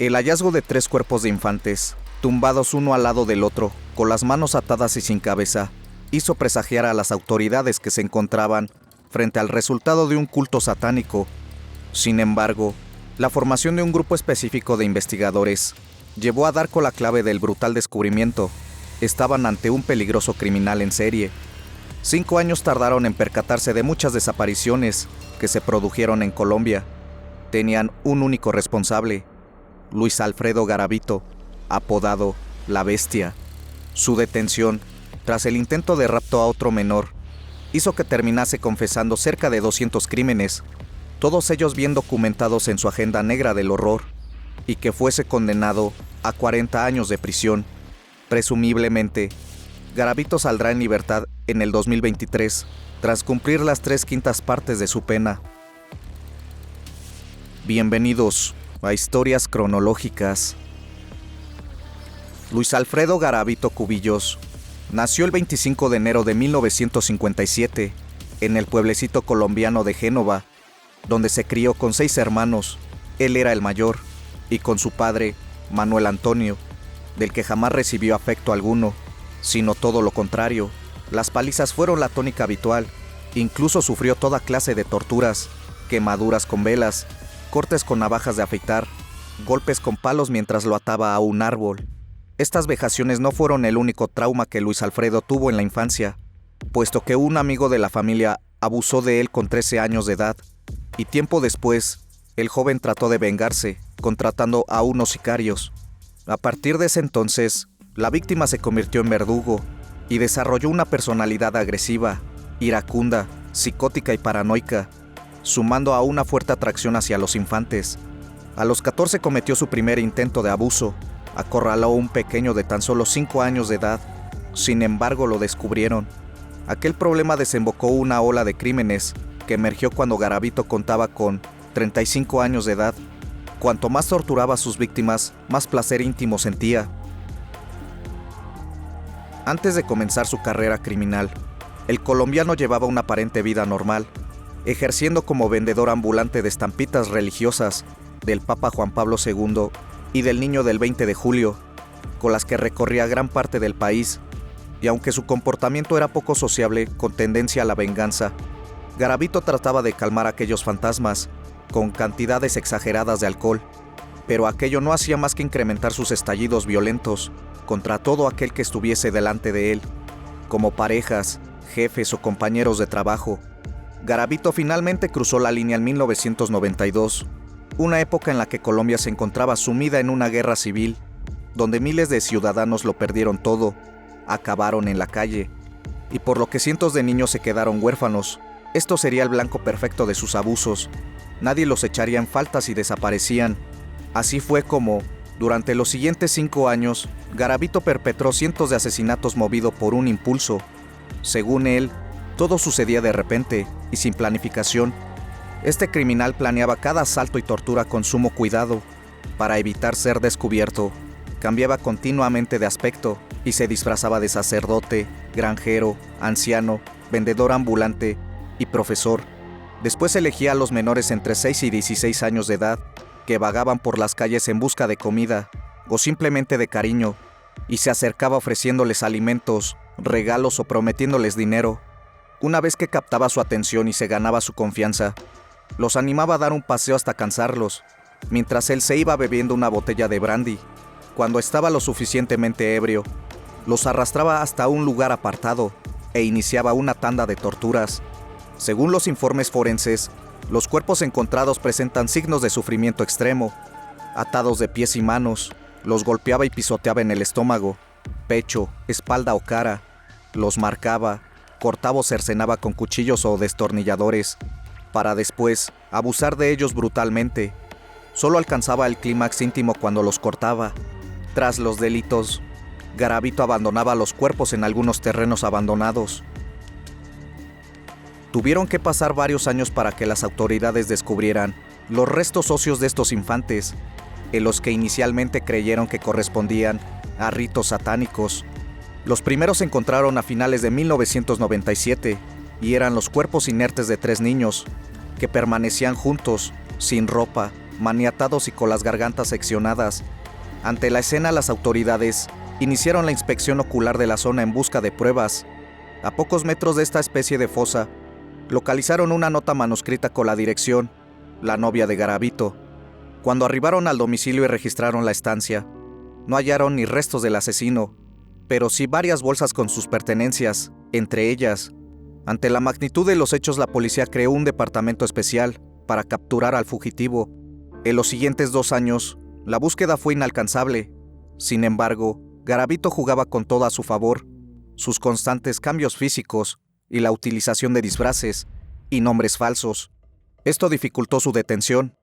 El hallazgo de 3 cuerpos de infantes, tumbados uno al lado del otro, con las manos atadas y sin cabeza, hizo presagiar a las autoridades que se encontraban frente al resultado de un culto satánico. Sin embargo, la formación de un grupo específico de investigadores llevó a dar con la clave del brutal descubrimiento. Estaban ante un peligroso criminal en serie. 5 años tardaron en percatarse de muchas desapariciones que se produjeron en Colombia. Tenían un único responsable: Luis Alfredo Garavito, apodado La Bestia. Su detención, tras el intento de rapto a otro menor, hizo que terminase confesando cerca de 200 crímenes, todos ellos bien documentados en su agenda negra del horror, y que fuese condenado a 40 años de prisión. Presumiblemente, Garavito saldrá en libertad en el 2023, tras cumplir las 3/5 partes de su pena. Bienvenidos a Historias Cronológicas. Luis Alfredo Garavito Cubillos nació el 25 de enero de 1957 en el pueblecito colombiano de Génova, donde se crió con 6 hermanos. Él era el mayor, y con su padre, Manuel Antonio, del que jamás recibió afecto alguno, sino todo lo contrario. Las palizas fueron la tónica habitual. Incluso sufrió toda clase de torturas: quemaduras con velas, cortes con navajas de afeitar, golpes con palos mientras lo ataba a un árbol. Estas vejaciones no fueron el único trauma que Luis Alfredo tuvo en la infancia, puesto que un amigo de la familia abusó de él con 13 años de edad, y tiempo después, el joven trató de vengarse, contratando a unos sicarios. A partir de ese entonces, la víctima se convirtió en verdugo y desarrolló una personalidad agresiva, iracunda, psicótica y paranoica, sumando a una fuerte atracción hacia los infantes. A los 14 cometió su primer intento de abuso. Acorraló a un pequeño de tan solo 5 años de edad. Sin embargo, lo descubrieron. Aquel problema desembocó una ola de crímenes que emergió cuando Garavito contaba con 35 años de edad. Cuanto más torturaba a sus víctimas, más placer íntimo sentía. Antes de comenzar su carrera criminal, el colombiano llevaba una aparente vida normal, ejerciendo como vendedor ambulante de estampitas religiosas del Papa Juan Pablo II y del Niño del 20 de julio, con las que recorría gran parte del país. Y aunque su comportamiento era poco sociable, con tendencia a la venganza, Garavito trataba de calmar aquellos fantasmas con cantidades exageradas de alcohol, pero aquello no hacía más que incrementar sus estallidos violentos contra todo aquel que estuviese delante de él, como parejas, jefes o compañeros de trabajo. Garavito finalmente cruzó la línea en 1992, una época en la que Colombia se encontraba sumida en una guerra civil, donde miles de ciudadanos lo perdieron todo, acabaron en la calle, y por lo que cientos de niños se quedaron huérfanos. Esto sería el blanco perfecto de sus abusos. Nadie los echaría en falta si desaparecían. Así fue como, durante los siguientes 5 años, Garavito perpetró cientos de asesinatos movido por un impulso. Según él, todo sucedía de repente y sin planificación. Este criminal planeaba cada asalto y tortura con sumo cuidado. Para evitar ser descubierto, cambiaba continuamente de aspecto y se disfrazaba de sacerdote, granjero, anciano, vendedor ambulante y profesor. Después elegía a los menores entre 6 y 16 años de edad, que vagaban por las calles en busca de comida o simplemente de cariño, y se acercaba ofreciéndoles alimentos, regalos o prometiéndoles dinero. Una vez que captaba su atención y se ganaba su confianza, los animaba a dar un paseo hasta cansarlos, mientras él se iba bebiendo una botella de brandy. Cuando estaba lo suficientemente ebrio, los arrastraba hasta un lugar apartado e iniciaba una tanda de torturas. Según los informes forenses, los cuerpos encontrados presentan signos de sufrimiento extremo. Atados de pies y manos, los golpeaba y pisoteaba en el estómago, pecho, espalda o cara. Los marcaba, cortaba o cercenaba con cuchillos o destornilladores, para después abusar de ellos brutalmente. Solo alcanzaba el clímax íntimo cuando los cortaba. Tras los delitos, Garavito abandonaba los cuerpos en algunos terrenos abandonados. Tuvieron que pasar varios años para que las autoridades descubrieran los restos óseos de estos infantes, en los que inicialmente creyeron que correspondían a ritos satánicos. Los primeros se encontraron a finales de 1997 y eran los cuerpos inertes de 3 niños que permanecían juntos, sin ropa, maniatados y con las gargantas seccionadas. Ante la escena, las autoridades iniciaron la inspección ocular de la zona en busca de pruebas. A pocos metros de esta especie de fosa, localizaron una nota manuscrita con la dirección La novia de Garavito. Cuando arribaron al domicilio y registraron la estancia, no hallaron ni restos del asesino, pero sí varias bolsas con sus pertenencias, entre ellas. Ante la magnitud de los hechos, la policía creó un departamento especial para capturar al fugitivo. En los siguientes 2 años, la búsqueda fue inalcanzable. Sin embargo, Garavito jugaba con todo a su favor. Sus constantes cambios físicos y la utilización de disfraces y nombres falsos. Esto dificultó su detención,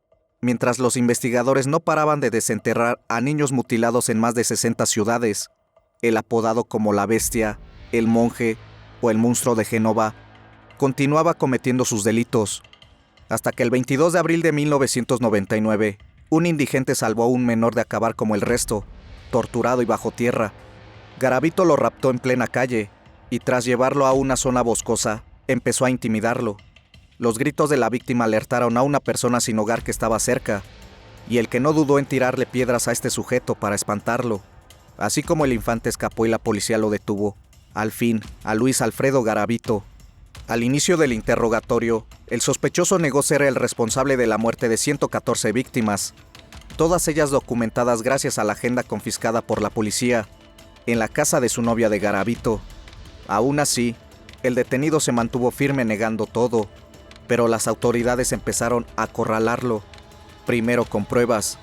mientras los investigadores no paraban de desenterrar a niños mutilados en más de 60 ciudades. El apodado como la Bestia, el Monje o el Monstruo de Génova continuaba cometiendo sus delitos, hasta que el 22 de abril de 1999, un indigente salvó a un menor de acabar como el resto, torturado y bajo tierra. Garavito lo raptó en plena calle y tras llevarlo a una zona boscosa, empezó a intimidarlo. Los gritos de la víctima alertaron a una persona sin hogar que estaba cerca, y el que no dudó en tirarle piedras a este sujeto para espantarlo. Así como el infante escapó y la policía lo detuvo, al fin, a Luis Alfredo Garavito. Al inicio del interrogatorio, el sospechoso negó ser el responsable de la muerte de 114 víctimas, todas ellas documentadas gracias a la agenda confiscada por la policía en la casa de su novia de Garavito. Aún así, el detenido se mantuvo firme negando todo, pero las autoridades empezaron a acorralarlo, primero con pruebas.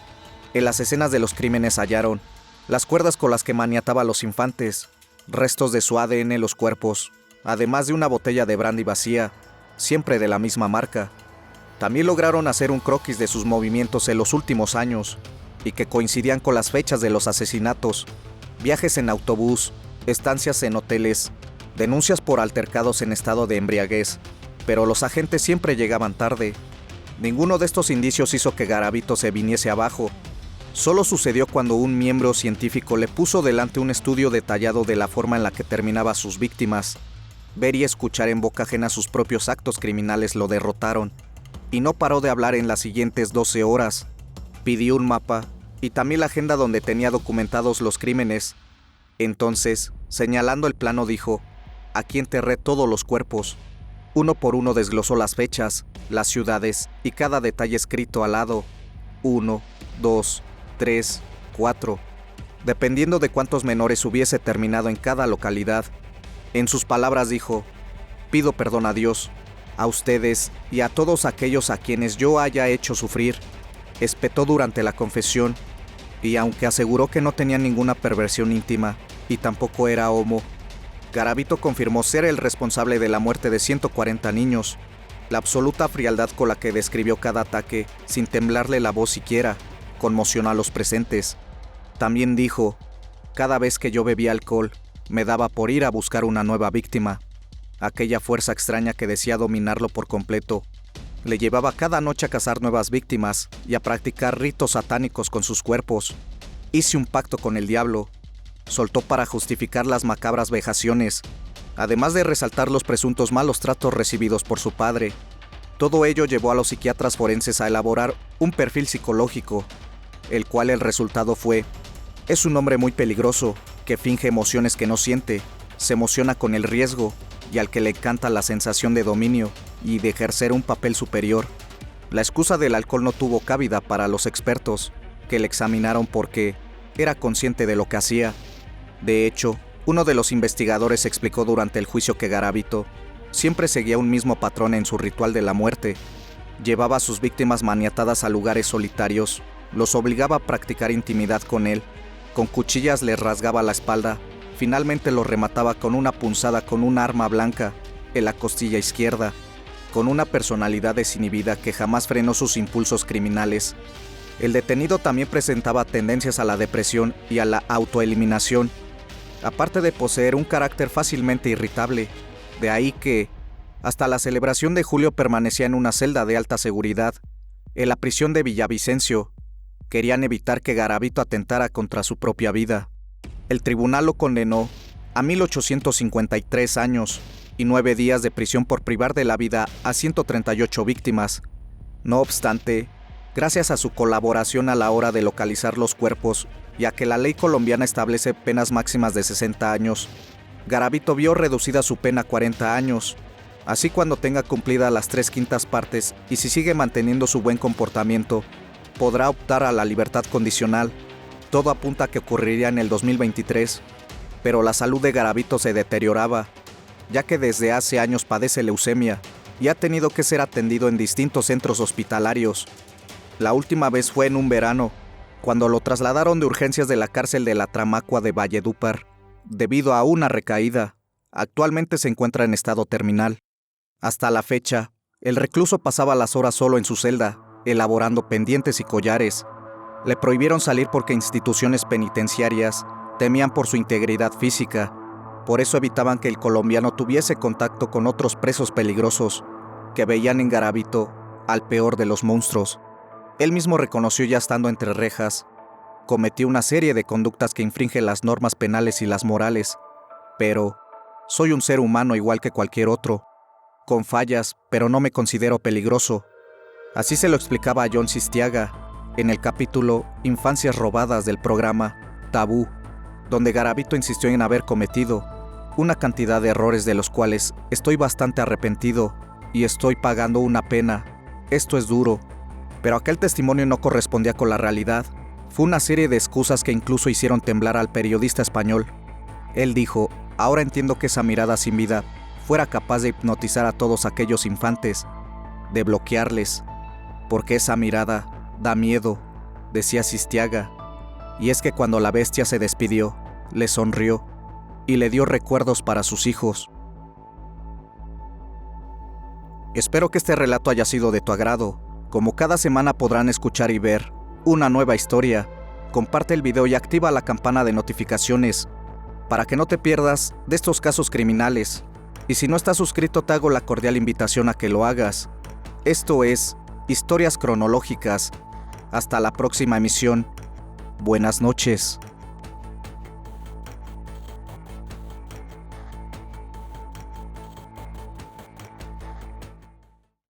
En las escenas de los crímenes hallaron las cuerdas con las que maniataba a los infantes, restos de su ADN en los cuerpos, además de una botella de brandy vacía, siempre de la misma marca. También lograron hacer un croquis de sus movimientos en los últimos años, y que coincidían con las fechas de los asesinatos, viajes en autobús, estancias en hoteles, denuncias por altercados en estado de embriaguez, pero los agentes siempre llegaban tarde. Ninguno de estos indicios hizo que Garavito se viniese abajo. Solo sucedió cuando un miembro científico le puso delante un estudio detallado de la forma en la que terminaba a sus víctimas. Ver y escuchar en boca ajena sus propios actos criminales lo derrotaron, y no paró de hablar en las siguientes 12 horas. Pidió un mapa y también la agenda donde tenía documentados los crímenes. Entonces, señalando el plano, dijo: «Aquí enterré todos los cuerpos». Uno por uno desglosó las fechas, las ciudades y cada detalle escrito al lado. 1, 2, 3, 4, dependiendo de cuántos menores hubiese terminado en cada localidad. En sus palabras dijo: «Pido perdón a Dios, a ustedes y a todos aquellos a quienes yo haya hecho sufrir». Espetó durante la confesión, y aunque aseguró que no tenía ninguna perversión íntima y tampoco era homo, Garavito confirmó ser el responsable de la muerte de 140 niños. La absoluta frialdad con la que describió cada ataque, sin temblarle la voz siquiera, conmocionó a los presentes. También dijo: «Cada vez que yo bebía alcohol, me daba por ir a buscar una nueva víctima. Aquella fuerza extraña que decía dominarlo por completo le llevaba cada noche a cazar nuevas víctimas y a practicar ritos satánicos con sus cuerpos. Hice un pacto con el diablo», soltó para justificar las macabras vejaciones, además de resaltar los presuntos malos tratos recibidos por su padre. Todo ello llevó a los psiquiatras forenses a elaborar un perfil psicológico, el cual el resultado fue: es un hombre muy peligroso, que finge emociones que no siente, se emociona con el riesgo y al que le encanta la sensación de dominio y de ejercer un papel superior. La excusa del alcohol no tuvo cabida para los expertos, que le examinaron porque era consciente de lo que hacía. De hecho, uno de los investigadores explicó durante el juicio que Garavito siempre seguía un mismo patrón en su ritual de la muerte. Llevaba a sus víctimas maniatadas a lugares solitarios, los obligaba a practicar intimidad con él, con cuchillas les rasgaba la espalda, finalmente los remataba con una punzada con un arma blanca en la costilla izquierda. Con una personalidad desinhibida que jamás frenó sus impulsos criminales, el detenido también presentaba tendencias a la depresión y a la autoeliminación, aparte de poseer un carácter fácilmente irritable. De ahí que, hasta la celebración de julio, permanecía en una celda de alta seguridad, en la prisión de Villavicencio. Querían evitar que Garavito atentara contra su propia vida. El tribunal lo condenó a 1,853 años y 9 días de prisión por privar de la vida a 138 víctimas. No obstante, Gracias a su colaboración a la hora de localizar los cuerpos, y a que la ley colombiana establece penas máximas de 60 años, Garavito vio reducida su pena a 40 años. Así, cuando tenga cumplidas las 3/5 partes y si sigue manteniendo su buen comportamiento, podrá optar a la libertad condicional. Todo apunta a que ocurriría en el 2023, pero la salud de Garavito se deterioraba, ya que desde hace años padece leucemia y ha tenido que ser atendido en distintos centros hospitalarios. La última vez fue en un verano, cuando lo trasladaron de urgencias de la cárcel de la Tramacua de Valledupar, debido a una recaída. Actualmente se encuentra en estado terminal. Hasta la fecha, el recluso pasaba las horas solo en su celda, elaborando pendientes y collares. Le prohibieron salir porque instituciones penitenciarias temían por su integridad física. Por eso evitaban que el colombiano tuviese contacto con otros presos peligrosos, que veían en Garavito al peor de los monstruos. Él mismo reconoció, ya estando entre rejas, cometió una serie de conductas que infringen las normas penales y las morales, pero soy un ser humano igual que cualquier otro, con fallas, pero no me considero peligroso. Así se lo explicaba a John Sistiaga en el capítulo Infancias robadas del programa Tabú, donde Garavito insistió en haber cometido una cantidad de errores de los cuales estoy bastante arrepentido y estoy pagando una pena. Esto es duro, pero aquel testimonio no correspondía con la realidad. Fue una serie de excusas que incluso hicieron temblar al periodista español. Él dijo: ahora entiendo que esa mirada sin vida fuera capaz de hipnotizar a todos aquellos infantes, de bloquearles, porque esa mirada da miedo, decía Sistiaga. Y es que cuando la bestia se despidió, le sonrió y le dio recuerdos para sus hijos. Espero que este relato haya sido de tu agrado. Como cada semana podrán escuchar y ver una nueva historia. Comparte el video y activa la campana de notificaciones para que no te pierdas de estos casos criminales. Y si no estás suscrito, te hago la cordial invitación a que lo hagas. Esto es Historias Cronológicas. Hasta la próxima emisión. Buenas noches.